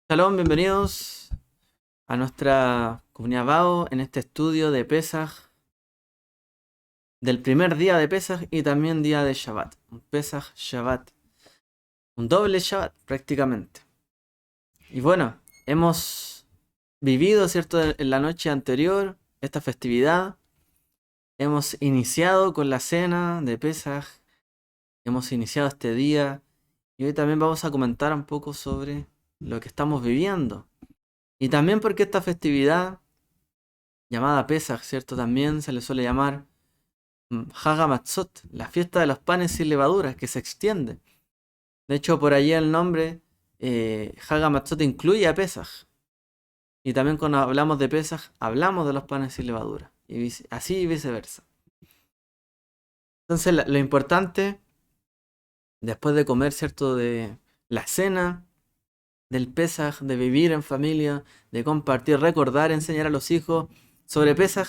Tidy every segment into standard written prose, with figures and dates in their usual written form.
Shalom, bienvenidos a nuestra comunidad BAO en este estudio de Pesaj, del primer día de Pesaj y también día de Shabbat. Un Pesaj Shabbat, un doble Shabbat prácticamente. Y bueno, hemos vivido, ¿cierto?, en la noche anterior esta festividad. Hemos iniciado con la cena de Pesaj, hemos iniciado este día y hoy también vamos a comentar un poco sobre lo que estamos viviendo. Y también porque esta festividad llamada Pesaj, ¿cierto? También se le suele llamar Hag HaMatzot, la fiesta de los panes sin levadura, que se extiende. De hecho, por allí el nombre Hag HaMatzot incluye a Pesaj. Y también cuando hablamos de Pesaj, hablamos de los panes sin levadura. Y así y viceversa. Entonces, lo importante, después de comer, ¿cierto? De la cena, del Pesaj, de vivir en familia, de compartir, recordar, enseñar a los hijos sobre Pesaj,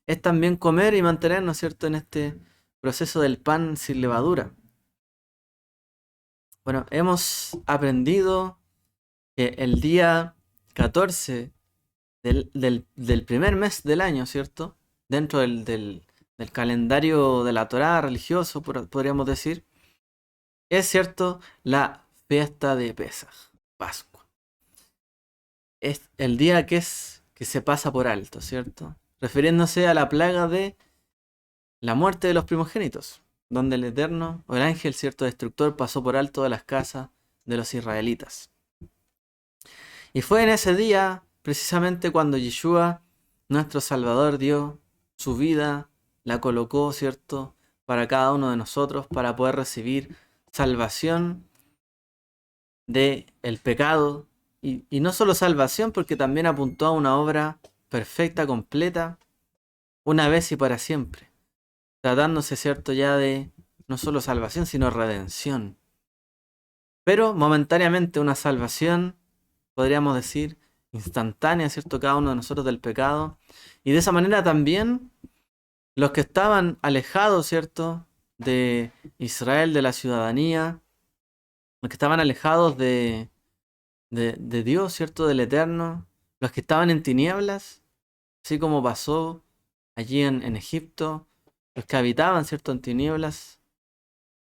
es también comer y mantenernos, ¿cierto?, en este proceso del pan sin levadura. Bueno, hemos aprendido que el día 14 del primer mes del año, ¿cierto? Dentro del calendario de la Torá religioso, podríamos decir, es cierto la fiesta de Pesaj, Pascua. Es el día que se pasa por alto, ¿cierto? Refiriéndose a la plaga de la muerte de los primogénitos, donde el Eterno, o el ángel, ¿cierto?, destructor, pasó por alto de las casas de los israelitas. Y fue en ese día, precisamente cuando Yeshua, nuestro Salvador, dio su vida, la colocó, ¿cierto?, para cada uno de nosotros, para poder recibir salvación de el pecado. Y no solo salvación, porque también apuntó a una obra perfecta, completa, una vez y para siempre. Tratándose, ¿cierto?, ya de no solo salvación, sino redención. Pero momentáneamente una salvación, podríamos decir, instantánea, ¿cierto?, cada uno de nosotros del pecado. Y de esa manera también los que estaban alejados, ¿cierto?, de Israel, de la ciudadanía, los que estaban alejados de Dios, ¿cierto?, del Eterno, los que estaban en tinieblas, así como pasó allí en Egipto, los que habitaban, ¿cierto?, en tinieblas,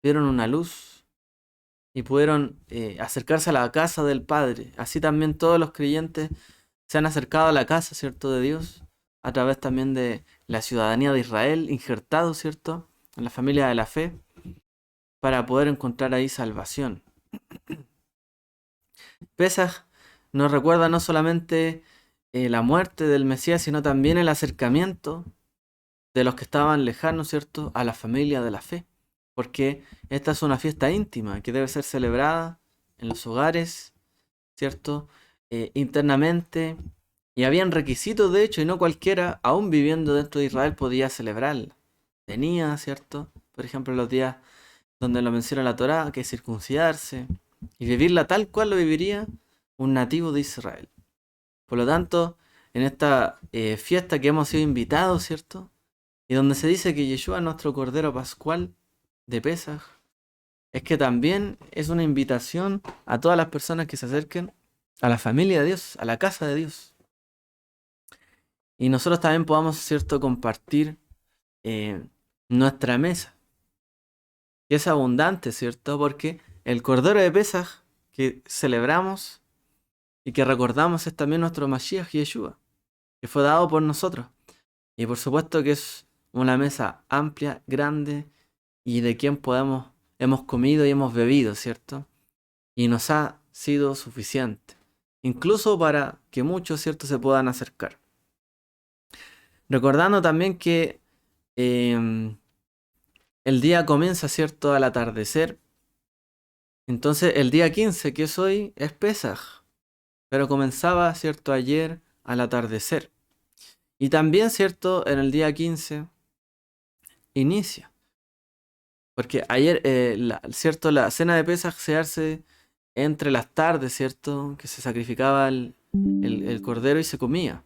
vieron una luz y pudieron acercarse a la casa del Padre. Así también todos los creyentes se han acercado a la casa, ¿cierto?, de Dios, a través también de la ciudadanía de Israel, injertado, ¿cierto?, en la familia de la fe, para poder encontrar ahí salvación. Pesaj nos recuerda no solamente la muerte del Mesías, sino también el acercamiento de los que estaban lejanos, ¿cierto?, a la familia de la fe. Porque esta es una fiesta íntima que debe ser celebrada en los hogares, ¿cierto?, internamente. Y habían requisitos, de hecho, y no cualquiera, aún viviendo dentro de Israel, podía celebrarla. Tenía, ¿cierto?, por ejemplo, los días donde lo menciona la Torá, que es circuncidarse y vivirla tal cual lo viviría un nativo de Israel. Por lo tanto, en esta fiesta que hemos sido invitados, ¿cierto?, y donde se dice que Yeshua, nuestro Cordero Pascual de Pesaj, es que también es una invitación a todas las personas que se acerquen a la familia de Dios, a la casa de Dios. Y nosotros también podamos, ¿cierto?, compartir eh, nuestra mesa, que es abundante, ¿cierto? Porque el Cordero de Pesaj que celebramos y que recordamos es también nuestro Mashiach Yeshua, que fue dado por nosotros. Y por supuesto que es una mesa amplia, grande, y de quien hemos comido y hemos bebido, ¿cierto? Y nos ha sido suficiente, incluso para que muchos, ¿cierto?, se puedan acercar. Recordando también que em, el día comienza, ¿cierto?, al atardecer. Entonces el día 15, que es hoy, es Pesaj, pero comenzaba, ¿cierto?, ayer al atardecer. Y también, ¿cierto?, en el día 15 inicia. Porque ayer, ¿cierto?, la cena de Pesaj se hace entre las tardes, ¿cierto?, que se sacrificaba el cordero y se comía.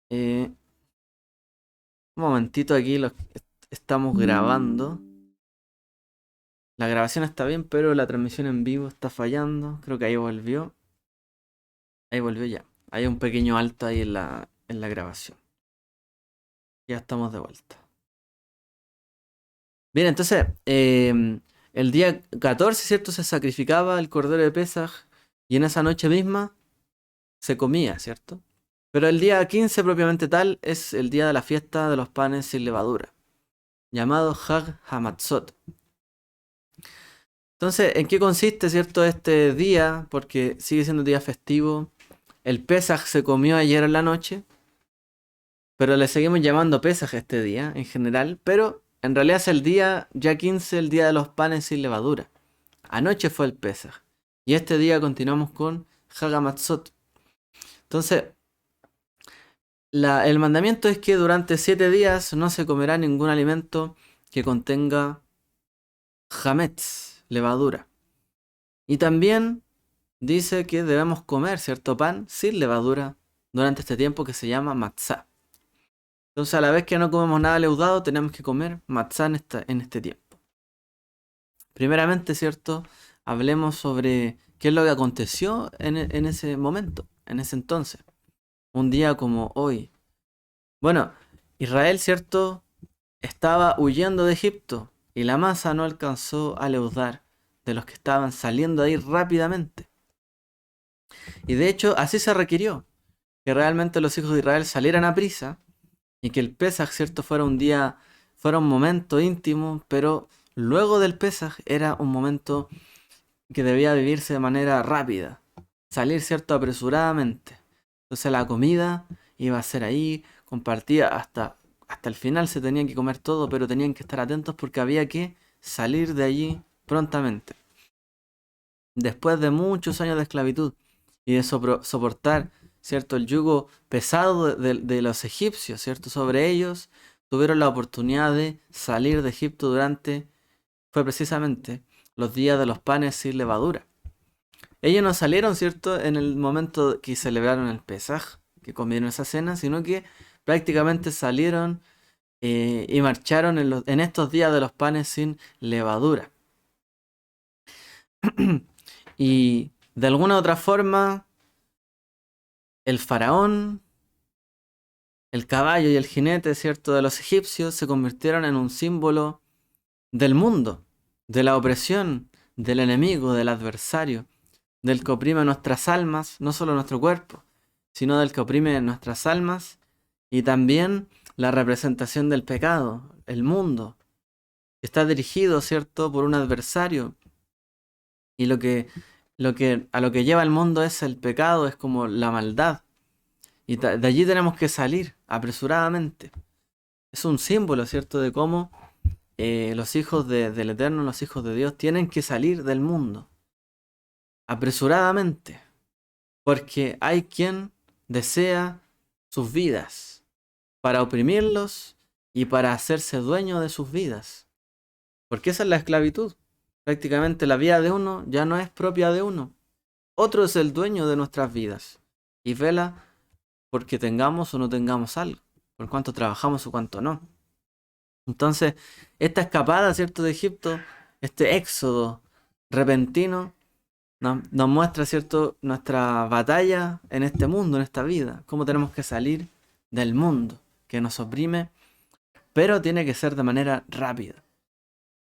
Eh, un momentito aquí, estamos grabando La grabación está bien, pero la transmisión en vivo está fallando. Creo que ahí volvió. Ahí volvió ya. Hay un pequeño alto ahí en la grabación. Ya estamos de vuelta. Bien, entonces, el día 14, ¿cierto? Se sacrificaba el cordero de Pesaj y en esa noche misma se comía, ¿cierto? Pero el día 15 propiamente tal es el día de la fiesta de los panes sin levadura, llamado Hag Hamatzot. Entonces, ¿en qué consiste, cierto, este día? Porque sigue siendo un día festivo. El Pesaj se comió ayer en la noche, pero le seguimos llamando Pesaj este día en general, pero en realidad es el día ya 15, el día de los panes sin levadura. Anoche fue el Pesaj y este día continuamos con Hag Hamatzot. Entonces, el mandamiento es que durante 7 días no se comerá ningún alimento que contenga hametz, levadura. Y también dice que debemos comer cierto pan sin levadura durante este tiempo que se llama matzá. Entonces a la vez que no comemos nada leudado tenemos que comer matzá en este tiempo. Primeramente, ¿cierto? Hablemos sobre qué es lo que aconteció en ese momento, en ese entonces. Un día como hoy. Bueno, Israel, ¿cierto? Estaba huyendo de Egipto y la masa no alcanzó a leudar de los que estaban saliendo de ahí rápidamente. Y de hecho así se requirió, que realmente los hijos de Israel salieran a prisa y que el Pesaj, ¿cierto? Fuera un momento íntimo, pero luego del Pesaj era un momento que debía vivirse de manera rápida, salir, ¿cierto? Apresuradamente. Entonces la comida iba a ser ahí, compartida hasta el final se tenía que comer todo, pero tenían que estar atentos porque había que salir de allí prontamente. Después de muchos años de esclavitud y de soportar, ¿cierto? El yugo pesado de los egipcios, ¿cierto? Sobre ellos, tuvieron la oportunidad de salir de Egipto fue precisamente los días de los panes sin levadura. Ellos no salieron, ¿cierto? En el momento que celebraron el Pesaj, que comieron esa cena, sino que prácticamente salieron y marcharon en estos días de los panes sin levadura. Y de alguna u otra forma, el faraón, el caballo y el jinete, ¿cierto? De los egipcios se convirtieron en un símbolo del mundo, de la opresión, del enemigo, del adversario, del que oprime nuestras almas, no solo nuestro cuerpo, sino del que oprime nuestras almas y también la representación del pecado, el mundo. Está dirigido, ¿cierto?, por un adversario y a lo que lleva el mundo es el pecado, es como la maldad. Y de allí tenemos que salir apresuradamente. Es un símbolo, ¿cierto?, de cómo los hijos del Eterno, los hijos de Dios, tienen que salir del mundo apresuradamente. Porque hay quien desea sus vidas para oprimirlos y para hacerse dueño de sus vidas. Porque esa es la esclavitud. Prácticamente la vida de uno ya no es propia de uno. Otro es el dueño de nuestras vidas. Y vela porque tengamos o no tengamos algo. Por cuánto trabajamos o cuánto no. Entonces, esta escapada, ¿cierto?, de Egipto, este éxodo repentino, nos muestra, ¿cierto?, nuestra batalla en este mundo, en esta vida. Cómo tenemos que salir del mundo que nos oprime, pero tiene que ser de manera rápida.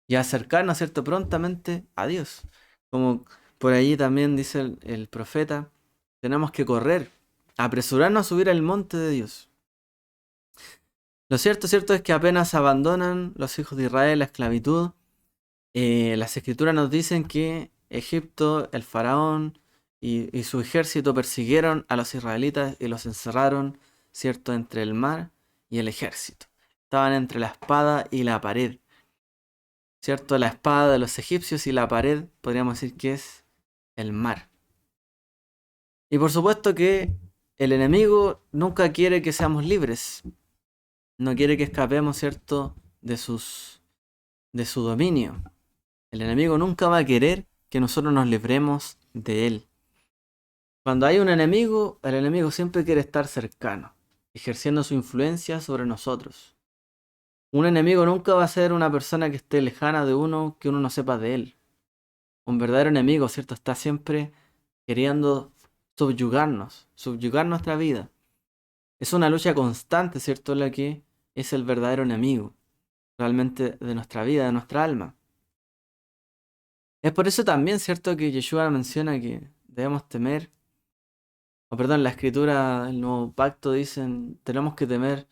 Y acercarnos, ¿cierto?, prontamente a Dios. Como por ahí también dice el profeta, tenemos que correr, apresurarnos a subir al monte de Dios. Lo cierto es que apenas abandonan los hijos de Israel la esclavitud, las escrituras nos dicen que Egipto, el faraón y su ejército persiguieron a los israelitas y los encerraron, ¿cierto?, entre el mar y el ejército. Estaban entre la espada y la pared. ¿Cierto? La espada de los egipcios y la pared, podríamos decir que es el mar. Y por supuesto que el enemigo nunca quiere que seamos libres. No quiere que escapemos, ¿cierto?, de su dominio. El enemigo nunca va a querer que nosotros nos libremos de él. Cuando hay un enemigo, el enemigo siempre quiere estar cercano, ejerciendo su influencia sobre nosotros. Un enemigo nunca va a ser una persona que esté lejana de uno, que uno no sepa de él. Un verdadero enemigo, ¿cierto? Está siempre queriendo subyugar nuestra vida. Es una lucha constante, ¿cierto? La que es el verdadero enemigo, realmente de nuestra vida, de nuestra alma. Es por eso también, ¿cierto? Que Yeshua menciona que debemos temer, o perdón, la escritura del nuevo pacto dicen, tenemos que temer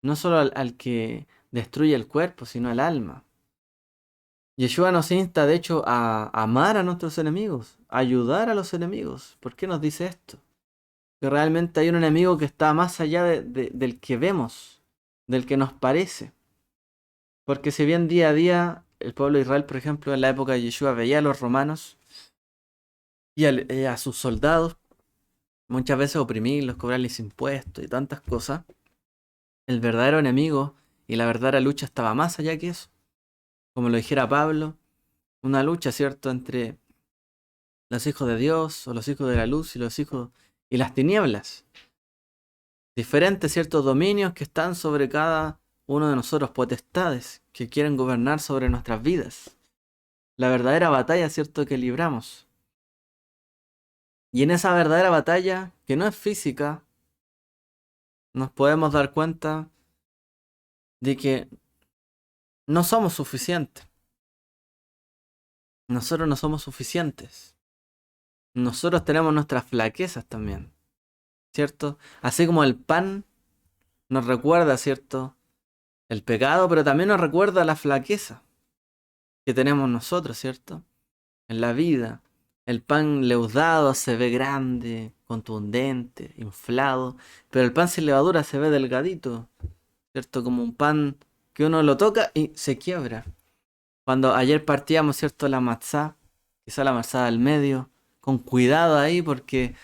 no solo al que destruye el cuerpo, sino el alma. Yeshua nos insta, de hecho, a amar a nuestros enemigos, a ayudar a los enemigos. ¿Por qué nos dice esto? Que realmente hay un enemigo que está más allá del que vemos, del que nos parece. Porque si bien día a día el pueblo de Israel, por ejemplo, en la época de Yeshua veía a los romanos y a sus soldados muchas veces oprimirlos, cobrarles impuestos y tantas cosas, el verdadero enemigo y la verdadera lucha estaba más allá que eso. Como lo dijera Pablo, una lucha, ¿cierto?, entre los hijos de Dios o los hijos de la luz y los hijos y las tinieblas. Diferentes, ciertos dominios que están sobre cada uno de nosotros, potestades que quieren gobernar sobre nuestras vidas. La verdadera batalla, cierto, que libramos. Y en esa verdadera batalla, que no es física, nos podemos dar cuenta de que no somos suficientes. Nosotros no somos suficientes. Nosotros tenemos nuestras flaquezas también, ¿cierto? Así como el pan nos recuerda, ¿cierto?, el pecado, pero también nos recuerda la flaqueza que tenemos nosotros, ¿cierto? En la vida. El pan leudado se ve grande, contundente, inflado, pero el pan sin levadura se ve delgadito, ¿cierto? Como un pan que uno lo toca y se quiebra. Cuando ayer partíamos, ¿cierto?, la matzá, quizá la matzá del medio, con cuidado ahí porque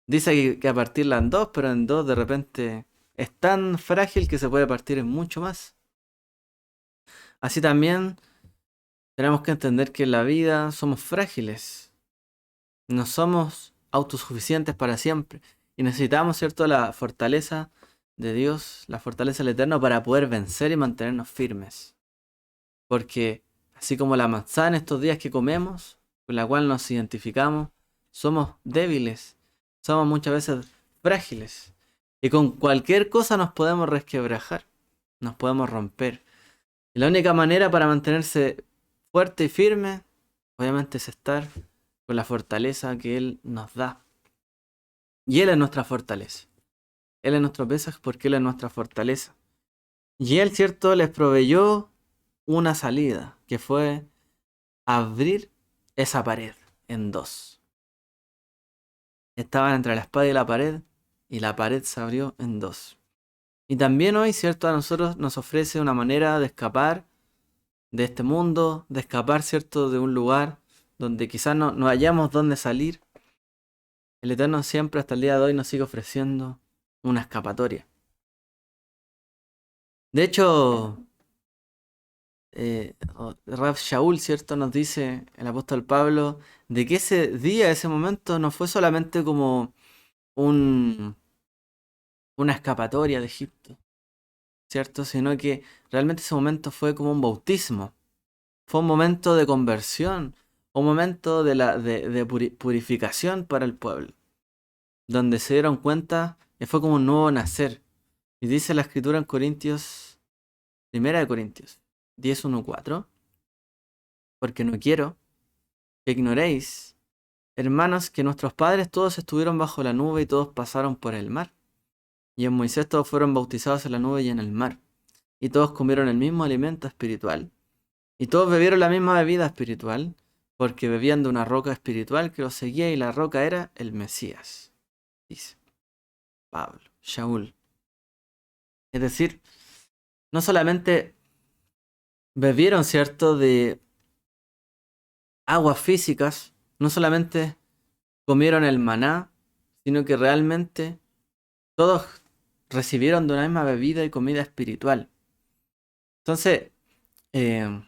dice que a partirla en dos, pero en dos de repente es tan frágil que se puede partir en mucho más. Así también tenemos que entender que en la vida somos frágiles, no somos autosuficientes para siempre y necesitamos, ¿cierto?, la fortaleza de Dios, la fortaleza del Eterno para poder vencer y mantenernos firmes. Porque así como la manzana en estos días que comemos, con la cual nos identificamos, somos débiles, somos muchas veces frágiles. Y con cualquier cosa nos podemos resquebrajar, nos podemos romper. Y la única manera para mantenerse fuerte y firme, obviamente, es estar con la fortaleza que Él nos da. Y Él es nuestra fortaleza. Él es nuestro peso porque Él es nuestra fortaleza. Y Él, cierto, les proveyó una salida, que fue abrir esa pared en dos. Estaban entre la espada y la pared se abrió en dos. Y también hoy, cierto, a nosotros nos ofrece una manera de escapar de este mundo, de escapar, cierto, de un lugar donde quizás no hayamos dónde salir. El Eterno siempre hasta el día de hoy nos sigue ofreciendo una escapatoria. De hecho, Rav Shaul, ¿cierto?, nos dice el apóstol Pablo de que ese día, ese momento, no fue solamente como un, una escapatoria de Egipto, ¿cierto? Sino que realmente ese momento fue como un bautismo, fue un momento de conversión, un momento de purificación para el pueblo, donde se dieron cuenta que fue como un nuevo nacer. Y dice la escritura en Corintios, Primera de Corintios 10:1-4, porque no quiero que ignoréis, hermanos, que nuestros padres todos estuvieron bajo la nube y todos pasaron por el mar. Y en Moisés todos fueron bautizados en la nube y en el mar. Y todos comieron el mismo alimento espiritual. Y todos bebieron la misma bebida espiritual, porque bebían de una roca espiritual que los seguía y la roca era el Mesías. Dice Pablo, Shaul. Es decir, no solamente bebieron, ¿cierto?, de aguas físicas, no solamente comieron el maná, sino que realmente todos recibieron de una misma bebida y comida espiritual. Entonces, eh,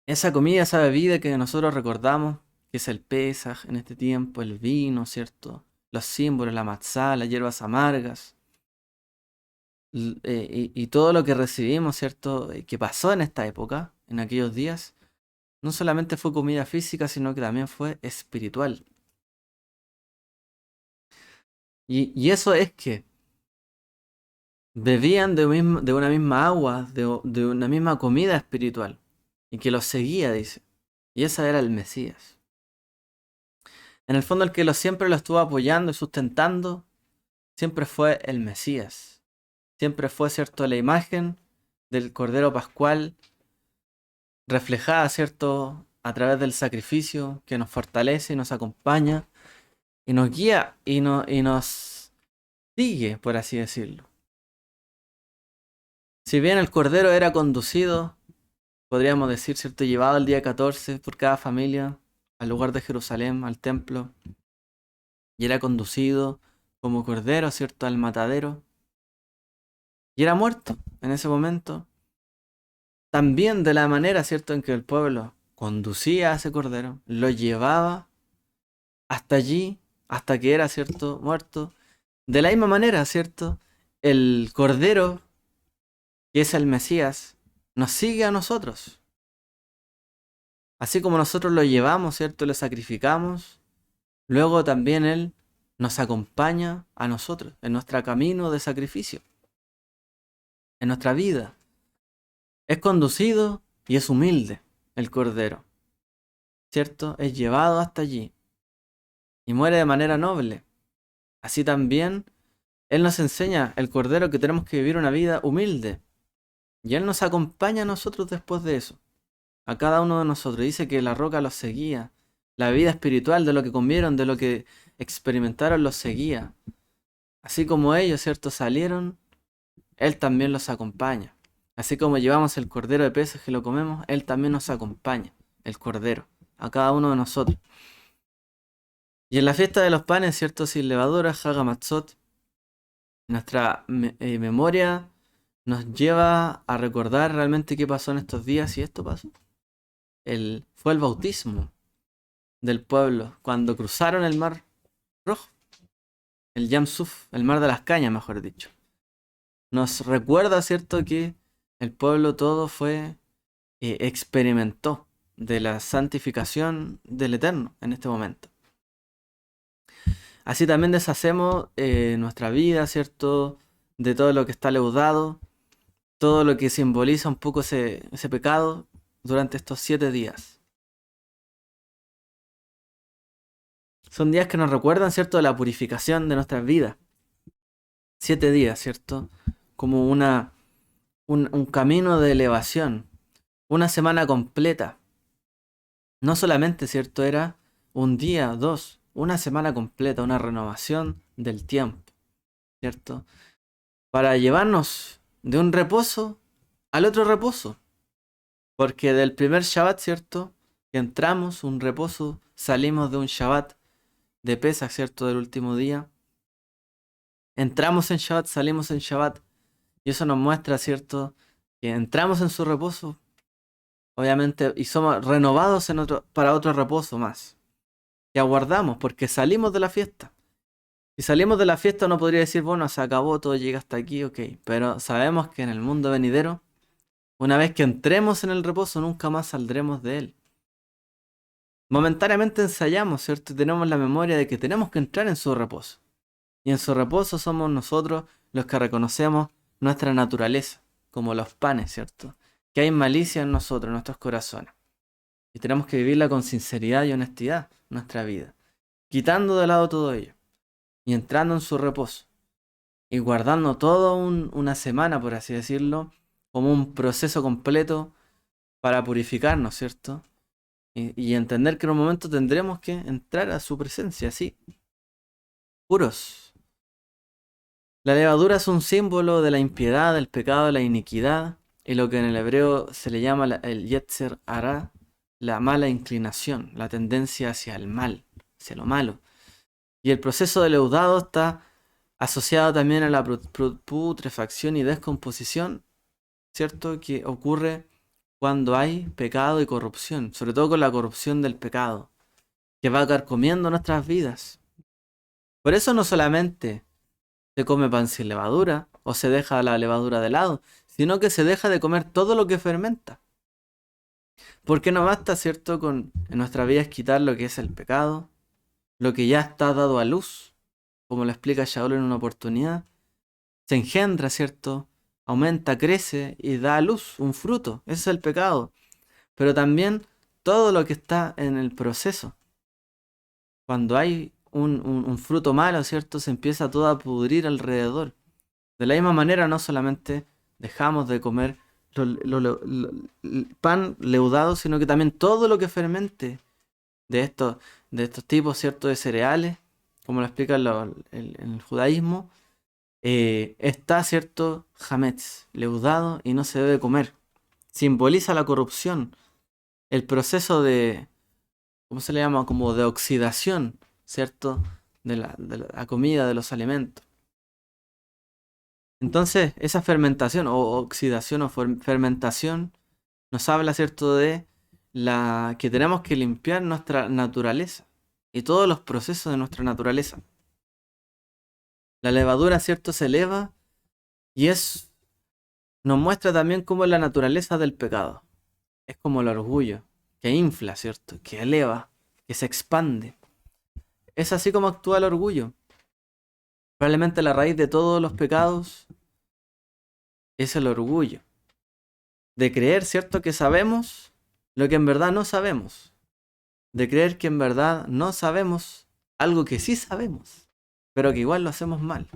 esa comida, esa bebida que nosotros recordamos, que es el Pesaj en este tiempo, el vino, ¿cierto? Los símbolos, la matzá, las hierbas amargas, y todo lo que recibimos, ¿cierto?, que pasó en esta época, en aquellos días, no solamente fue comida física, sino que también fue espiritual. Y eso es que bebían de una misma agua, de una misma comida espiritual, y que los seguía, dice. Y ese era el Mesías. En el fondo el que siempre lo estuvo apoyando y sustentando, siempre fue el Mesías. Siempre fue, ¿cierto?, la imagen del Cordero Pascual reflejada, ¿cierto?, a través del sacrificio que nos fortalece y nos acompaña y nos guía y nos sigue, por así decirlo. Si bien el Cordero era conducido, podríamos decir, ¿cierto?, llevado el día 14 por cada familia al lugar de Jerusalén, al templo, y era conducido como Cordero, ¿cierto?, al matadero, y era muerto en ese momento. También de la manera, ¿cierto?, en que el pueblo conducía a ese Cordero, lo llevaba hasta allí, hasta que era, ¿cierto?, muerto. De la misma manera, ¿cierto?, el Cordero, que es el Mesías, nos sigue a nosotros. Así como nosotros lo llevamos, ¿cierto?, lo sacrificamos, luego también Él nos acompaña a nosotros en nuestro camino de sacrificio, en nuestra vida. Es conducido y es humilde el Cordero, ¿cierto? Es llevado hasta allí y muere de manera noble. Así también Él nos enseña, el Cordero, que tenemos que vivir una vida humilde. Y Él nos acompaña a nosotros después de eso. A cada uno de nosotros. Dice que la roca los seguía. La vida espiritual de lo que comieron, de lo que experimentaron, los seguía. Así como ellos, ¿cierto?, salieron, Él también los acompaña. Así como llevamos el cordero de peces que lo comemos, Él también nos acompaña, el cordero, a cada uno de nosotros. Y en la fiesta de los panes, ¿cierto?, sin levadura, Hag HaMatzot, nuestra memoria nos lleva a recordar realmente qué pasó en estos días, y esto pasó. Fue el bautismo del pueblo cuando cruzaron el mar rojo, el Yam Suf, el mar de las cañas, mejor dicho. Nos recuerda, ¿cierto?, que el pueblo todo experimentó de la santificación del Eterno en este momento. Así también deshacemos nuestra vida, ¿cierto?, de todo lo que está leudado, todo lo que simboliza un poco ese pecado durante estos 7 días. Son días que nos recuerdan, ¿cierto?, de la purificación de nuestras vidas. 7 días, ¿cierto? Como un camino de elevación. Una semana completa. No solamente, ¿cierto?, era un día, 2, una semana completa, una renovación del tiempo, ¿cierto? Para llevarnos de un reposo al otro reposo. Porque del primer Shabbat, ¿cierto?, que entramos, un reposo, salimos de un Shabbat de Pesaj, ¿cierto?, del último día. Entramos en Shabbat, salimos en Shabbat. Y eso nos muestra, ¿cierto?, que entramos en su reposo, obviamente, y somos renovados para otro reposo más. Y aguardamos, porque salimos de la fiesta. Si salimos de la fiesta, uno podría decir, bueno, se acabó, todo llega hasta aquí, ok. Pero sabemos que en el mundo venidero, una vez que entremos en el reposo, nunca más saldremos de él. Momentáneamente ensayamos, ¿cierto? Y tenemos la memoria de que tenemos que entrar en su reposo. Y en su reposo somos nosotros los que reconocemos nuestra naturaleza, como los panes, ¿cierto? Que hay malicia en nosotros, en nuestros corazones. Y tenemos que vivirla con sinceridad y honestidad, nuestra vida. Quitando de lado todo ello. Y entrando en su reposo. Y guardando toda una semana, por así decirlo, como un proceso completo para purificarnos, ¿cierto? Y entender que en un momento tendremos que entrar a su presencia, así, puros. La levadura es un símbolo de la impiedad, del pecado, de la iniquidad, y lo que en el hebreo se le llama el Yetzer Hara, la mala inclinación, la tendencia hacia el mal, hacia lo malo. Y el proceso de leudado está asociado también a la putrefacción y descomposición, ¿cierto?, que ocurre cuando hay pecado y corrupción, sobre todo con la corrupción del pecado, que va carcomiendo nuestras vidas. Por eso no solamente se come pan sin levadura o se deja la levadura de lado, sino que se deja de comer todo lo que fermenta. Porque no basta, ¿cierto?, con en nuestra vida es quitar lo que es el pecado, lo que ya está dado a luz, como lo explica Shaul en una oportunidad, se engendra, ¿cierto? Aumenta, crece y da a luz un fruto. Ese es el pecado. Pero también todo lo que está en el proceso. Cuando hay un fruto malo, ¿cierto? Se empieza todo a pudrir alrededor. De la misma manera, no solamente dejamos de comer el pan leudado, sino que también todo lo que fermente de estos, de estos tipos, ¿cierto?, de cereales, como lo explica en el judaísmo, está, ¿cierto?, hametz, leudado y no se debe comer. Simboliza la corrupción, el proceso de, ¿cómo se le llama? Como de oxidación, ¿cierto?, de la comida, de los alimentos. Entonces, esa fermentación o oxidación o fermentación nos habla, ¿cierto?, de la que tenemos que limpiar nuestra naturaleza y todos los procesos de nuestra naturaleza. La levadura, ¿cierto?, se eleva y nos muestra también cómo es la naturaleza del pecado. Es como el orgullo, que infla, ¿cierto?, que eleva, que se expande. Es así como actúa el orgullo. Probablemente la raíz de todos los pecados es el orgullo. De creer, ¿cierto?, que sabemos lo que en verdad no sabemos. De creer que en verdad no sabemos algo que sí sabemos, pero que igual lo hacemos mal.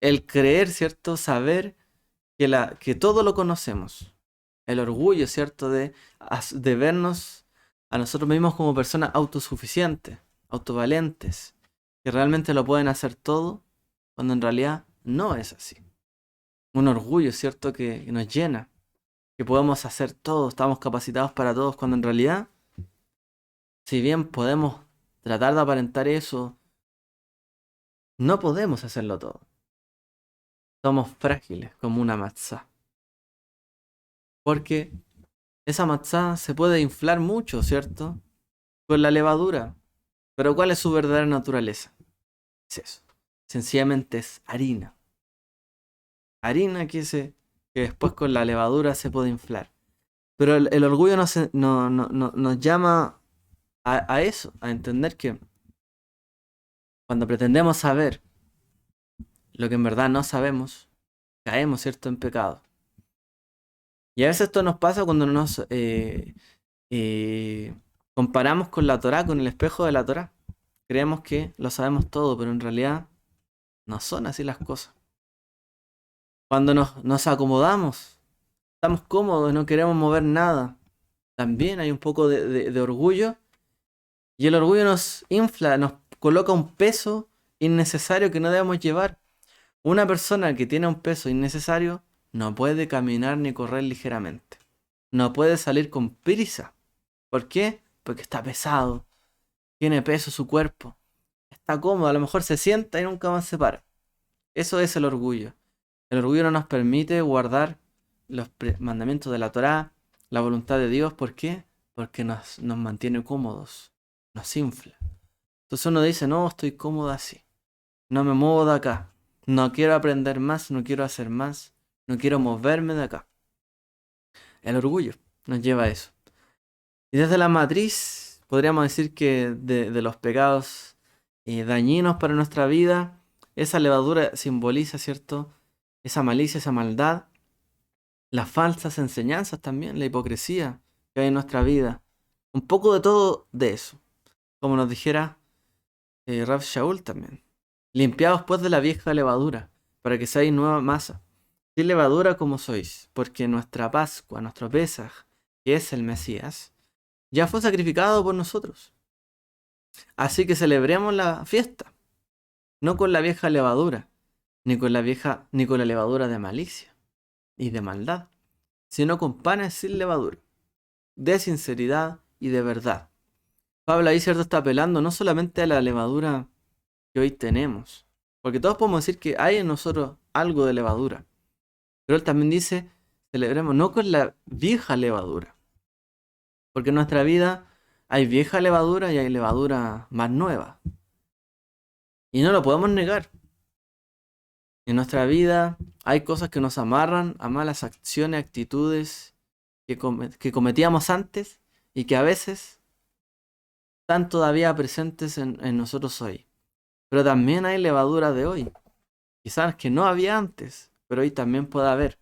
El creer, ¿cierto?, saber que todo lo conocemos. El orgullo, ¿cierto?, de vernos a nosotros mismos como personas autosuficientes, autovalentes, que realmente lo pueden hacer todo, cuando en realidad no es así. Un orgullo, ¿cierto?, que nos llena, que podemos hacer todo, estamos capacitados para todos, cuando en realidad, si bien podemos tratar de aparentar eso, no podemos hacerlo todo. Somos frágiles como una matzá. Porque esa matzá se puede inflar mucho, ¿cierto?, con la levadura. Pero ¿cuál es su verdadera naturaleza? Es eso. Sencillamente es harina. Harina que después con la levadura se puede inflar. Pero el orgullo nos llama a eso, a entender que cuando pretendemos saber lo que en verdad no sabemos, caemos, ¿cierto?, en pecado. Y a veces esto nos pasa cuando nos comparamos con la Torá, con el espejo de la Torá. Creemos que lo sabemos todo, pero en realidad no son así las cosas. Cuando nos acomodamos, estamos cómodos, no queremos mover nada, también hay un poco de orgullo. Y el orgullo nos infla, nos coloca un peso innecesario que no debemos llevar. Una persona que tiene un peso innecesario no puede caminar ni correr ligeramente. No puede salir con prisa. ¿Por qué? Porque está pesado. Tiene peso su cuerpo. Está cómodo. A lo mejor se sienta y nunca más se para. Eso es el orgullo. El orgullo no nos permite guardar los mandamientos de la Torá, la voluntad de Dios. ¿Por qué? Porque nos mantiene cómodos. Nos infla. Entonces uno dice, no, estoy cómodo así. No me muevo de acá. No quiero aprender más, no quiero hacer más. No quiero moverme de acá. El orgullo nos lleva a eso. Y desde la matriz, podríamos decir que de los pecados dañinos para nuestra vida, esa levadura simboliza, ¿cierto?, esa malicia, esa maldad, las falsas enseñanzas también, la hipocresía que hay en nuestra vida. Un poco de todo de eso. Como nos dijera Rav Shaul también. Limpiados pues de la vieja levadura, para que seáis nueva masa. Sin levadura como sois, porque nuestra Pascua, nuestro Pesaj, que es el Mesías, ya fue sacrificado por nosotros. Así que celebremos la fiesta, no con la vieja levadura, ni con la levadura de malicia y de maldad, sino con panes sin levadura, de sinceridad y de verdad. Pablo ahí, cierto, está apelando no solamente a la levadura que hoy tenemos, porque todos podemos decir que hay en nosotros algo de levadura, pero él también dice, celebremos no con la vieja levadura, porque en nuestra vida hay vieja levadura y hay levadura más nueva, y no lo podemos negar. En nuestra vida hay cosas que nos amarran a malas acciones, actitudes, que cometíamos antes y que a veces están todavía presentes en nosotros hoy. Pero también hay levadura de hoy. Quizás que no había antes, pero hoy también puede haber.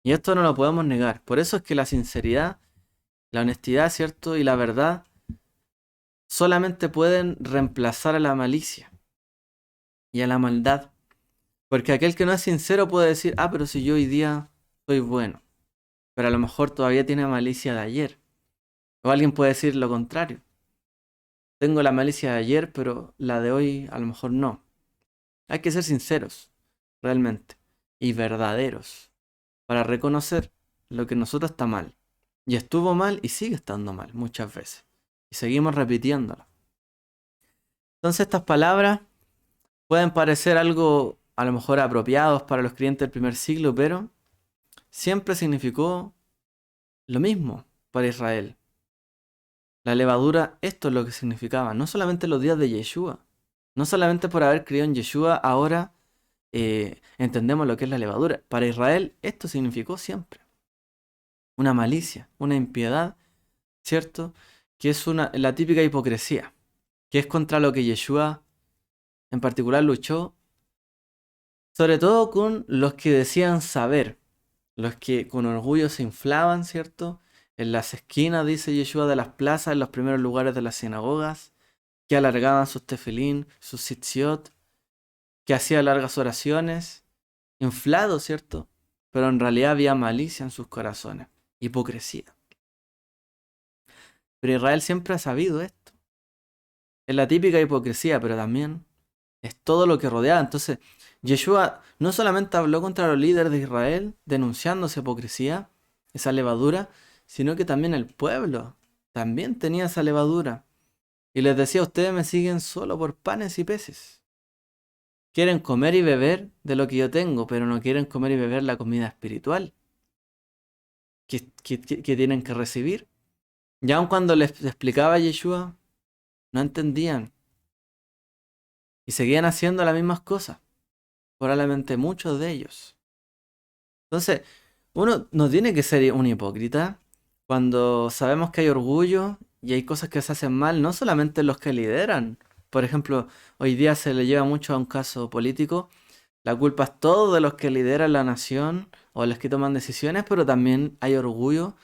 Y esto no lo podemos negar. Por eso es que la sinceridad, la honestidad, ¿cierto? Y la verdad solamente pueden reemplazar a la malicia y a la maldad. Porque aquel que no es sincero puede decir, ah, pero si yo hoy día soy bueno, pero a lo mejor todavía tiene malicia de ayer. O alguien puede decir lo contrario. Tengo la malicia de ayer, pero la de hoy a lo mejor no. Hay que ser sinceros, realmente, y verdaderos, para reconocer lo que en nosotros está mal. Y estuvo mal y sigue estando mal muchas veces. Y seguimos repitiéndolo. Entonces estas palabras pueden parecer algo a lo mejor apropiados para los creyentes del primer siglo, pero siempre significó lo mismo para Israel. La levadura, esto es lo que significaba, no solamente los días de Yeshua, no solamente por haber creído en Yeshua, ahora entendemos lo que es la levadura. Para Israel esto significó siempre una malicia, una impiedad, ¿cierto? Que es la típica hipocresía, que es contra lo que Yeshua en particular luchó, sobre todo con los que decían saber, los que con orgullo se inflaban, ¿cierto? En las esquinas, dice Yeshua, de las plazas, en los primeros lugares de las sinagogas, que alargaban sus tefilín, sus sitziot, que hacían largas oraciones, inflados, ¿cierto? Pero en realidad había malicia en sus corazones, hipocresía. Pero Israel siempre ha sabido esto. Es la típica hipocresía, pero también es todo lo que rodea. Entonces, Yeshua no solamente habló contra los líderes de Israel, denunciando esa hipocresía, esa levadura, sino que también el pueblo también tenía esa levadura. Y les decía, ustedes me siguen solo por panes y peces. Quieren comer y beber de lo que yo tengo, pero no quieren comer y beber la comida espiritual que tienen que recibir. Y aun cuando les explicaba Yeshua, no entendían. Y seguían haciendo las mismas cosas. Probablemente muchos de ellos. Entonces, uno no tiene que ser un hipócrita cuando sabemos que hay orgullo y hay cosas que se hacen mal, no solamente los que lideran. Por ejemplo, hoy día se le lleva mucho a un caso político. La culpa es todo de los que lideran la nación o de los que toman decisiones, pero también hay orgullo,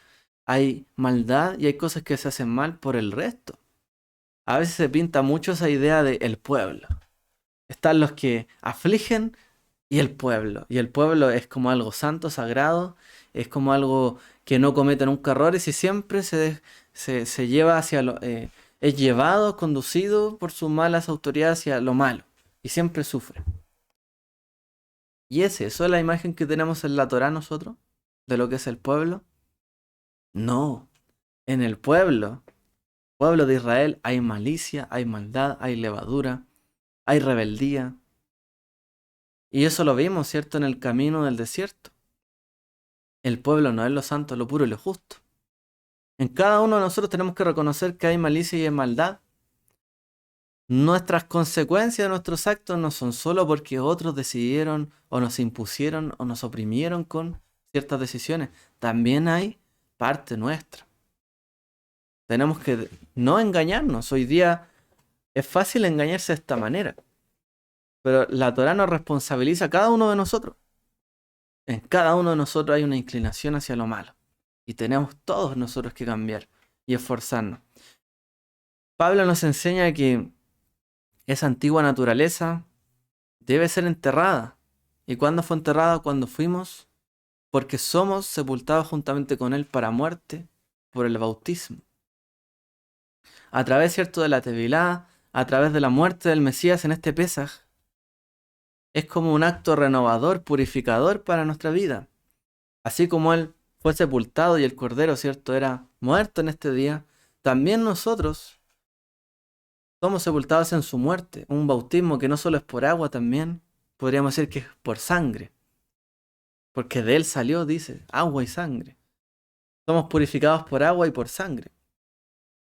hay maldad y hay cosas que se hacen mal por el resto. A veces se pinta mucho esa idea de el pueblo. Están los que afligen y el pueblo. Y el pueblo es como algo santo, sagrado, es como algo que no comete nunca errores y siempre se lleva hacia es llevado, conducido por sus malas autoridades hacia lo malo. Y siempre sufre. ¿Y es eso la imagen que tenemos en la Torá nosotros? ¿De lo que es el pueblo? No. En el pueblo de Israel, hay malicia, hay maldad, hay levadura, hay rebeldía. Y eso lo vimos, ¿cierto? En el camino del desierto. El pueblo no es lo santo, lo puro y lo justo. En cada uno de nosotros tenemos que reconocer que hay malicia y hay maldad. Nuestras consecuencias de nuestros actos no son solo porque otros decidieron o nos impusieron o nos oprimieron con ciertas decisiones. También hay parte nuestra. Tenemos que no engañarnos. Hoy día es fácil engañarse de esta manera. Pero la Torá nos responsabiliza a cada uno de nosotros. En cada uno de nosotros hay una inclinación hacia lo malo. Y tenemos todos nosotros que cambiar y esforzarnos. Pablo nos enseña que esa antigua naturaleza debe ser enterrada. ¿Y cuándo fue enterrada? Cuando fuimos, porque somos sepultados juntamente con Él para muerte por el bautismo. A través, cierto, de la Tevilá, a través de la muerte del Mesías en este Pesaj, es como un acto renovador, purificador para nuestra vida. Así como Él fue sepultado y el Cordero, cierto, era muerto en este día, también nosotros somos sepultados en su muerte. Un bautismo que no solo es por agua, también podríamos decir que es por sangre. Porque de Él salió, dice, agua y sangre. Somos purificados por agua y por sangre.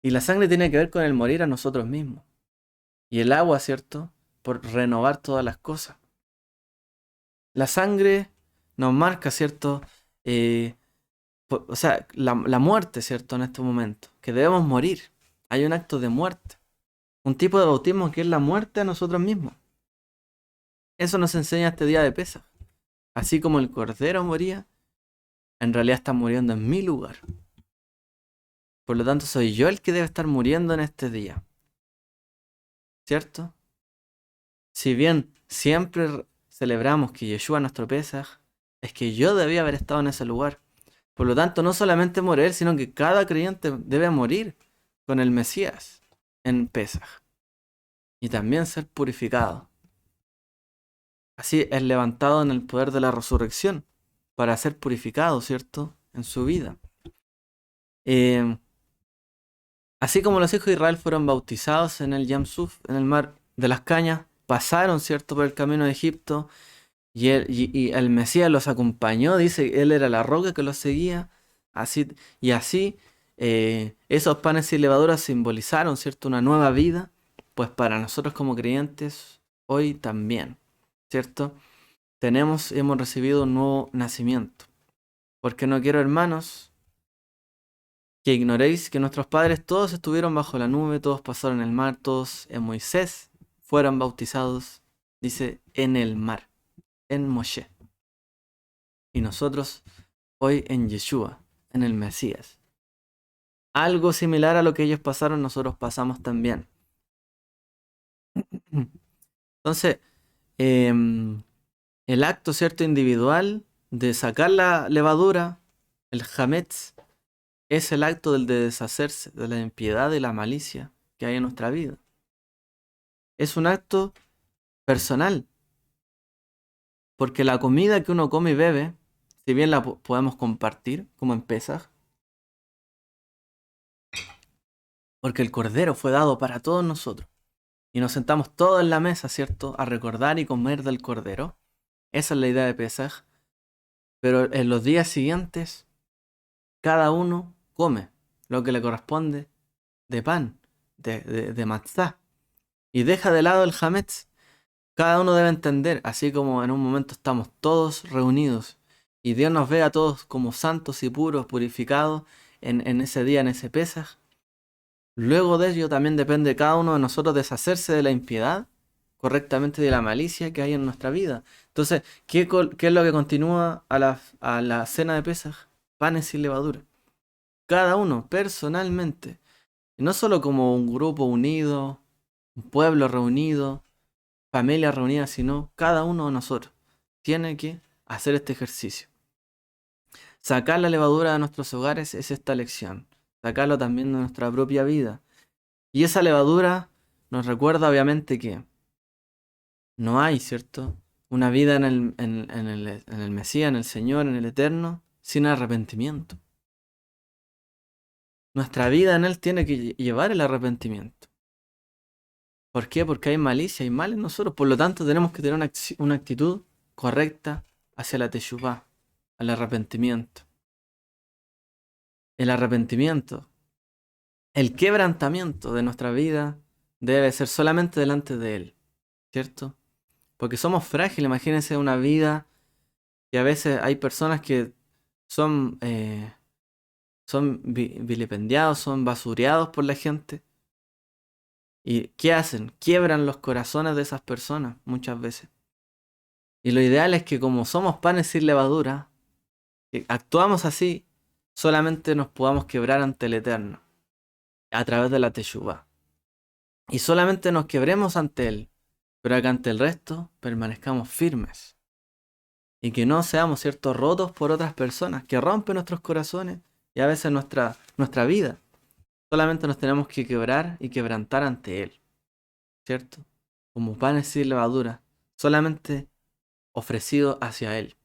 Y la sangre tiene que ver con el morir a nosotros mismos. Y el agua, ¿cierto? Por renovar todas las cosas. La sangre nos marca, ¿cierto? O sea, la muerte, ¿cierto? En este momento, que debemos morir. Hay un acto de muerte. Un tipo de bautismo que es la muerte a nosotros mismos. Eso nos enseña este día de Pesaj. Así como el cordero moría, en realidad está muriendo en mi lugar. Por lo tanto, soy yo el que debe estar muriendo en este día. ¿Cierto? Si bien siempre celebramos que Yeshua es nuestro Pesaj, es que yo debía haber estado en ese lugar. Por lo tanto, no solamente morir, sino que cada creyente debe morir con el Mesías en Pesaj. Y también ser purificado. Así es levantado en el poder de la resurrección para ser purificado, ¿cierto? En su vida. Eh, Así como los hijos de Israel fueron bautizados en el Yam Suf, en el mar de las cañas, pasaron, ¿cierto?, por el camino de Egipto, y el Mesías los acompañó, dice, él era la roca que los seguía, así, y así esos panes y levaduras simbolizaron, ¿cierto?, una nueva vida, pues para nosotros como creyentes, hoy también, ¿cierto? Hemos recibido un nuevo nacimiento. Porque no quiero, hermanos, que ignoréis que nuestros padres todos estuvieron bajo la nube, todos pasaron el mar, todos en Moisés fueron bautizados, dice, en el mar, en Moshe. Y nosotros hoy en Yeshua, en el Mesías. Algo similar a lo que ellos pasaron, nosotros pasamos también. Entonces, el acto, ¿cierto?, individual de sacar la levadura, el hametz, es el acto del de deshacerse de la impiedad y la malicia que hay en nuestra vida. Es un acto personal, porque la comida que uno come y bebe, si bien la podemos compartir, como en Pesaj, porque el Cordero fue dado para todos nosotros, y nos sentamos todos en la mesa, ¿cierto?, a recordar y comer del Cordero. Esa es la idea de Pesaj. Pero en los días siguientes, cada uno come lo que le corresponde de pan, de matzá, y deja de lado el hametz. Cada uno debe entender, así como en un momento estamos todos reunidos y Dios nos ve a todos como santos y puros, purificados en ese día, en ese Pesaj. Luego de ello también depende de cada uno de nosotros deshacerse de la impiedad, correctamente de la malicia que hay en nuestra vida. Entonces, ¿qué es lo que continúa a la cena de Pesaj? Panes sin levadura. Cada uno personalmente, y no solo como un grupo unido, un pueblo reunido, familia reunida, sino cada uno de nosotros tiene que hacer este ejercicio. Sacar la levadura de nuestros hogares es esta lección. Sacarlo también de nuestra propia vida. Y esa levadura nos recuerda obviamente que no hay, ¿cierto?, una vida en el Mesías, en el Señor, en el Eterno, sin arrepentimiento. Nuestra vida en Él tiene que llevar el arrepentimiento. ¿Por qué? Porque hay malicia y mal en nosotros. Por lo tanto, tenemos que tener una actitud correcta hacia la teshuvá, al arrepentimiento. El arrepentimiento, el quebrantamiento de nuestra vida debe ser solamente delante de Él, ¿cierto? Porque somos frágiles. Imagínense una vida que a veces hay personas que son, son vilipendiados, son basureados por la gente. ¿Y qué hacen? Quiebran los corazones de esas personas muchas veces. Y lo ideal es que como somos panes sin levadura, que actuamos así, solamente nos podamos quebrar ante el Eterno, a través de la Teshuvá. Y solamente nos quebremos ante Él, pero que ante el resto permanezcamos firmes. Y que no seamos, ¿cierto?, rotos por otras personas, que rompen nuestros corazones y a veces nuestra vida. Solamente nos tenemos que quebrar y quebrantar ante Él, ¿cierto? Como panes sin levadura, solamente ofrecido hacia Él.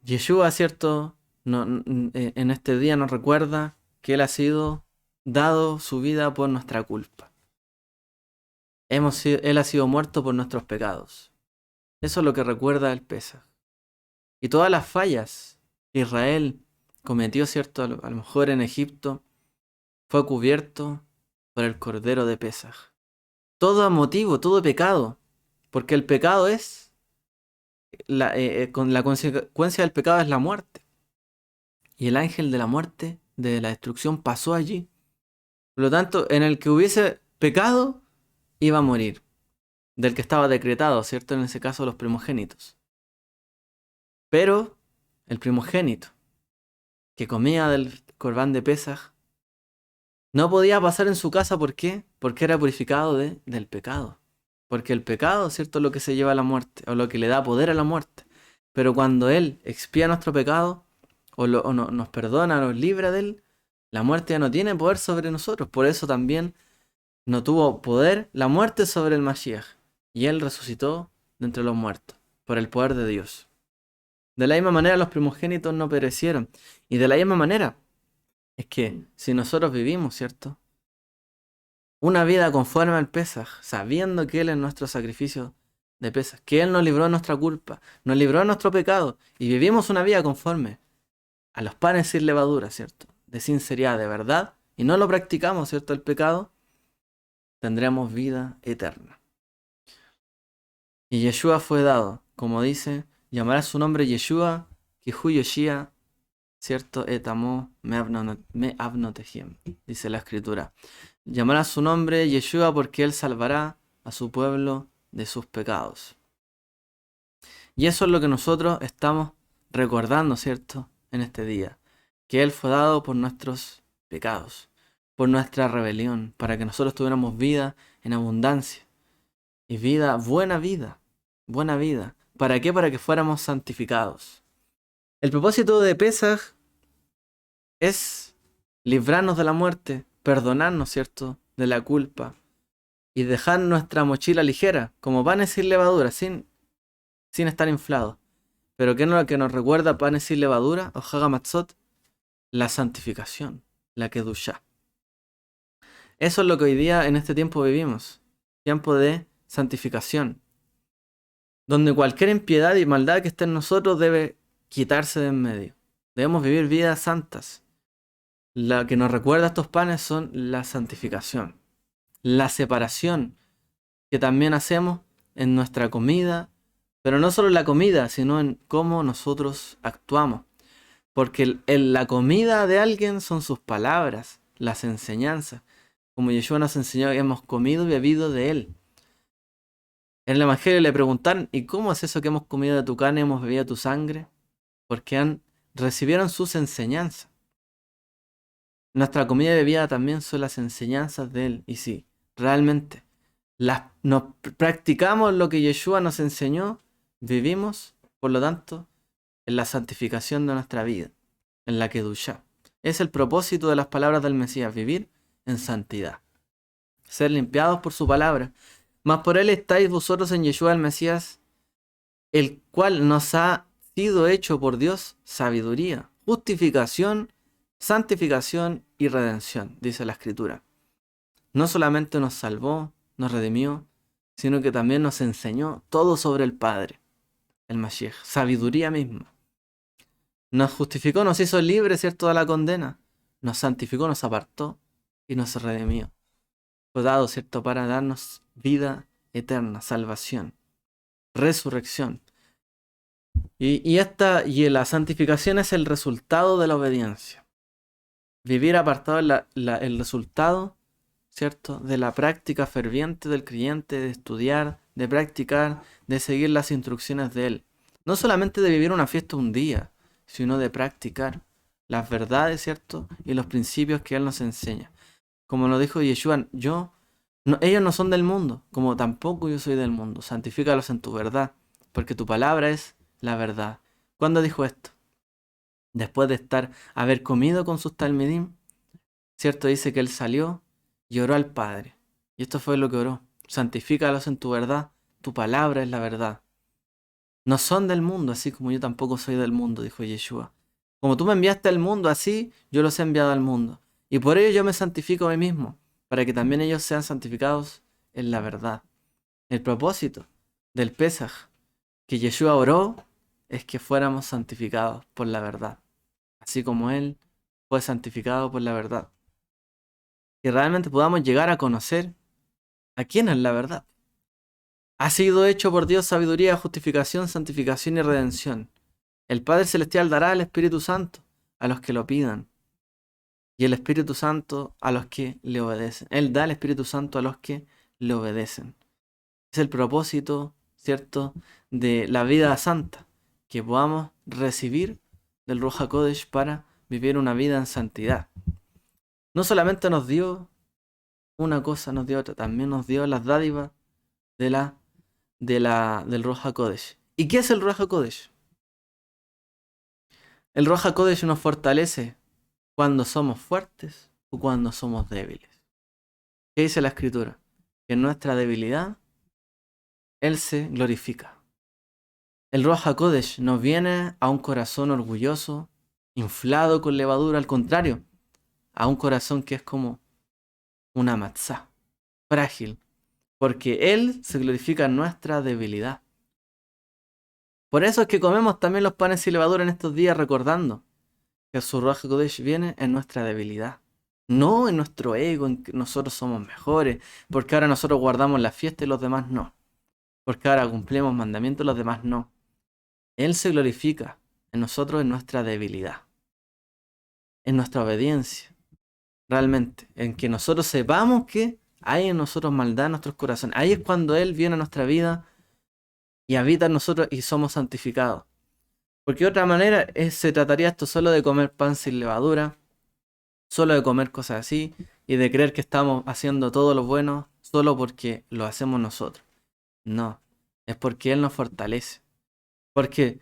Yeshua, ¿cierto?, en este día nos recuerda que Él ha sido dado su vida por nuestra culpa. Él ha sido muerto por nuestros pecados. Eso es lo que recuerda el Pesaj. Y todas las fallas que Israel cometió, ¿cierto?, a lo mejor en Egipto, fue cubierto por el Cordero de Pesaj. Todo motivo, todo pecado, porque el pecado es con la consecuencia del pecado es la muerte. Y el ángel de la muerte, de la destrucción, pasó allí. Por lo tanto, en el que hubiese pecado, iba a morir. Del que estaba decretado, ¿cierto? En ese caso, los primogénitos. Pero el primogénito que comía del corbán de Pesaj no podía pasar en su casa. ¿Por qué? Porque era purificado del pecado. Porque el pecado, ¿cierto? Es lo que se lleva a la muerte, o lo que le da poder a la muerte. Pero cuando Él expía nuestro pecado, nos perdona, nos libra de Él, la muerte ya no tiene poder sobre nosotros. Por eso también no tuvo poder la muerte sobre el Mashiach. Y Él resucitó de entre los muertos, por el poder de Dios. De la misma manera los primogénitos no perecieron. Y de la misma manera es que si nosotros vivimos, ¿cierto? Una vida conforme al Pesaj, sabiendo que Él es nuestro sacrificio de Pesaj, que Él nos libró de nuestra culpa, nos libró de nuestro pecado, y vivimos una vida conforme a los panes sin levadura, ¿cierto? De sinceridad, de verdad, y no lo practicamos, ¿cierto? El pecado, tendremos vida eterna. Y Yeshua fue dado, como dice, llamará su nombre Yeshua, Kihu Yoshia, ¿cierto? Etamo me abnotejem, dice la escritura. Llamará su nombre Yeshua porque él salvará a su pueblo de sus pecados. Y eso es lo que nosotros estamos recordando, ¿cierto? En este día. Que él fue dado por nuestros pecados, por nuestra rebelión, para que nosotros tuviéramos vida en abundancia. Y vida, buena vida, buena vida. ¿Para qué? Para que fuéramos santificados. El propósito de Pesaj es librarnos de la muerte, perdonarnos, ¿cierto?, de la culpa y dejar nuestra mochila ligera, como panes sin levadura, sin estar inflados. Pero ¿qué es lo que nos recuerda panes sin levadura o Hagamatzot? La santificación, la Kedushá. Eso es lo que hoy día en este tiempo vivimos, tiempo de santificación, donde cualquier impiedad y maldad que esté en nosotros debe quitarse de en medio. Debemos vivir vidas santas. La que nos recuerda estos panes son la santificación, la separación que también hacemos en nuestra comida, pero no solo en la comida, sino en cómo nosotros actuamos. Porque la comida de alguien son sus palabras, las enseñanzas. Como Yeshua nos enseñó, hemos comido y bebido de él. En el Evangelio le preguntaron, ¿y cómo es eso que hemos comido de tu carne y hemos bebido tu sangre? Porque recibieron sus enseñanzas. Nuestra comida y bebida también son las enseñanzas de Él. Y sí, realmente nos practicamos lo que Yeshua nos enseñó, vivimos, por lo tanto, en la santificación de nuestra vida, en la Kedushá. Es el propósito de las palabras del Mesías, vivir en santidad, ser limpiados por su palabra. Mas por Él estáis vosotros en Yeshua el Mesías, el cual nos ha sido hecho por Dios sabiduría, justificación, santificación y redención, dice la Escritura. No solamente nos salvó, nos redimió, sino que también nos enseñó todo sobre el Padre, el Mashiach, sabiduría misma. Nos justificó, nos hizo libres, ¿cierto?, de la condena. Nos santificó, nos apartó y nos redimió. Fue dado, ¿cierto?, para darnos vida eterna, salvación, resurrección. Y la santificación es el resultado de la obediencia. Vivir apartado es el resultado, ¿cierto?, de la práctica ferviente del creyente, de estudiar, de practicar, de seguir las instrucciones de Él. No solamente de vivir una fiesta un día, sino de practicar las verdades, ¿cierto?, y los principios que Él nos enseña. Como lo dijo Yeshua, ellos no son del mundo, como tampoco yo soy del mundo. Santifícalos en tu verdad, porque tu palabra es la verdad. ¿Cuándo dijo esto? Después de haber comido con sus talmidim, ¿cierto? Dice que Él salió y oró al Padre. Y esto fue lo que oró. Santifícalos en tu verdad, tu palabra es la verdad. No son del mundo, así como yo tampoco soy del mundo, dijo Yeshua. Como tú me enviaste al mundo, así yo los he enviado al mundo. Y por ello yo me santifico a mí mismo, para que también ellos sean santificados en la verdad. El propósito del Pesaj que Yeshua oró es que fuéramos santificados por la verdad, así como Él fue santificado por la verdad. Que realmente podamos llegar a conocer a quién es la verdad. Ha sido hecho por Dios sabiduría, justificación, santificación y redención. El Padre Celestial dará el Espíritu Santo a los que lo pidan. Y el Espíritu Santo a los que le obedecen. Él da el Espíritu Santo a los que le obedecen. Es el propósito, ¿cierto?, de la vida santa. Que podamos recibir del Ruach HaKodesh para vivir una vida en santidad. No solamente nos dio una cosa, nos dio otra. También nos dio las dádivas del Ruach HaKodesh. ¿Y qué es el Ruach HaKodesh? El Ruach HaKodesh nos fortalece cuando somos fuertes o cuando somos débiles. ¿Qué dice la Escritura? Que en nuestra debilidad Él se glorifica. El Ruach HaKodesh nos viene a un corazón orgulloso, inflado con levadura, al contrario, a un corazón que es como una matzá, frágil, porque Él se glorifica en nuestra debilidad. Por eso es que comemos también los panes sin levadura en estos días, recordando que su Ruach HaKodesh viene en nuestra debilidad. No en nuestro ego, en que nosotros somos mejores, porque ahora nosotros guardamos la fiesta y los demás no. Porque ahora cumplimos mandamientos y los demás no. Él se glorifica en nosotros en nuestra debilidad, en nuestra obediencia, realmente, en que nosotros sepamos que hay en nosotros maldad en nuestros corazones. Ahí es cuando Él viene a nuestra vida y habita en nosotros y somos santificados. Porque de otra manera se trataría esto solo de comer pan sin levadura, solo de comer cosas así y de creer que estamos haciendo todo lo bueno solo porque lo hacemos nosotros. No, es porque Él nos fortalece. Porque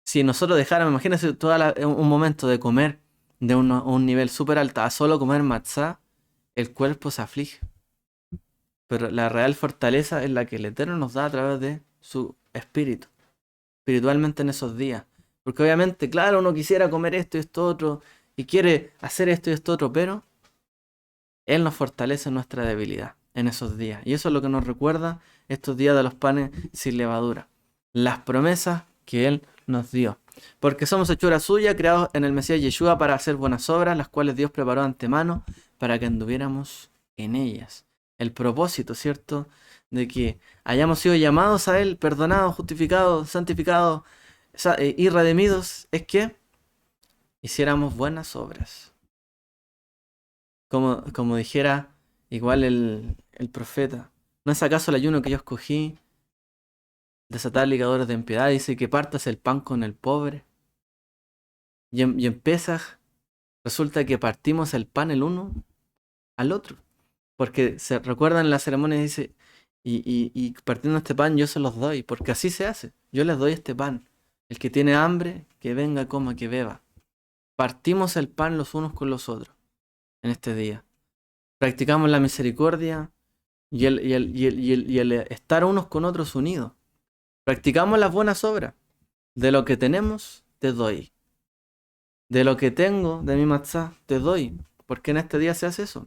si nosotros dejáramos, imagínense un momento de comer de un nivel súper alto a solo comer matzá, el cuerpo se aflige. Pero la real fortaleza es la que el Eterno nos da a través de su espíritu, espiritualmente en esos días. Porque obviamente, claro, uno quisiera comer esto y esto otro, y quiere hacer esto y esto otro, pero Él nos fortalece en nuestra debilidad en esos días. Y eso es lo que nos recuerda estos días de los panes sin levadura. Las promesas que Él nos dio. Porque somos hechura suya, creados en el Mesías Yeshua para hacer buenas obras, las cuales Dios preparó de antemano para que anduviéramos en ellas. El propósito, ¿cierto?, de que hayamos sido llamados a Él, perdonados, justificados, santificados y redimidos, es que hiciéramos buenas obras. Como dijera igual el profeta, ¿no es acaso el ayuno que yo escogí? Desatar ligadores de impiedad, dice que partas el pan con el pobre. Y en Pesaj resulta que partimos el pan el uno al otro. Porque se recuerdan en la ceremonia, dice, y partiendo este pan yo se los doy, porque así se hace. Yo les doy este pan. El que tiene hambre, que venga, coma, que beba. Partimos el pan los unos con los otros en este día. Practicamos la misericordia y el estar unos con otros unidos. Practicamos las buenas obras. De lo que tenemos, te doy. De lo que tengo, de mi matzá, te doy. Porque en este día se hace eso.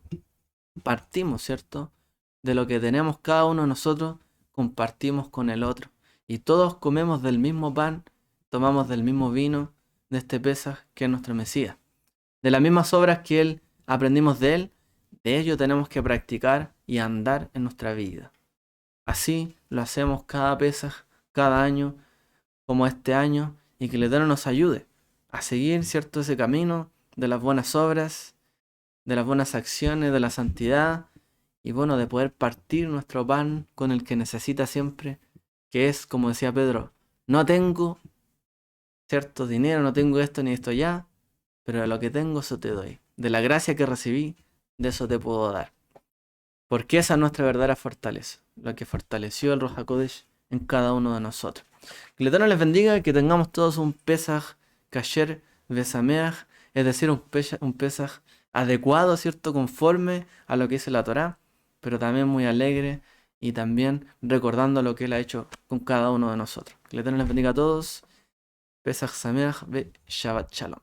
Partimos, ¿cierto? De lo que tenemos cada uno de nosotros, compartimos con el otro. Y todos comemos del mismo pan, tomamos del mismo vino de este Pesaj que es nuestro Mesías. De las mismas obras que Él aprendimos de Él, de ello tenemos que practicar y andar en nuestra vida. Así lo hacemos cada Pesaj, cada año, como este año, y que el Eterno nos ayude a seguir, ¿cierto?, ese camino de las buenas obras, de las buenas acciones, de la santidad, y bueno, de poder partir nuestro pan con el que necesita siempre, que es, como decía Pedro, no tengo, ¿cierto?, dinero, no tengo esto ni esto ya, pero de lo que tengo eso te doy. De la gracia que recibí, de eso te puedo dar. Porque esa es nuestra verdadera fortaleza, la que fortaleció el Ruach HaKodesh en cada uno de nosotros. Que el Eterno les bendiga, que tengamos todos un Pesaj Kasher Besameach, es decir, un Pesaj adecuado, ¿cierto?, conforme a lo que dice la Torá, pero también muy alegre y también recordando lo que Él ha hecho con cada uno de nosotros. Que el Eterno les bendiga a todos. Pesaj Sameach Be Shabbat Shalom.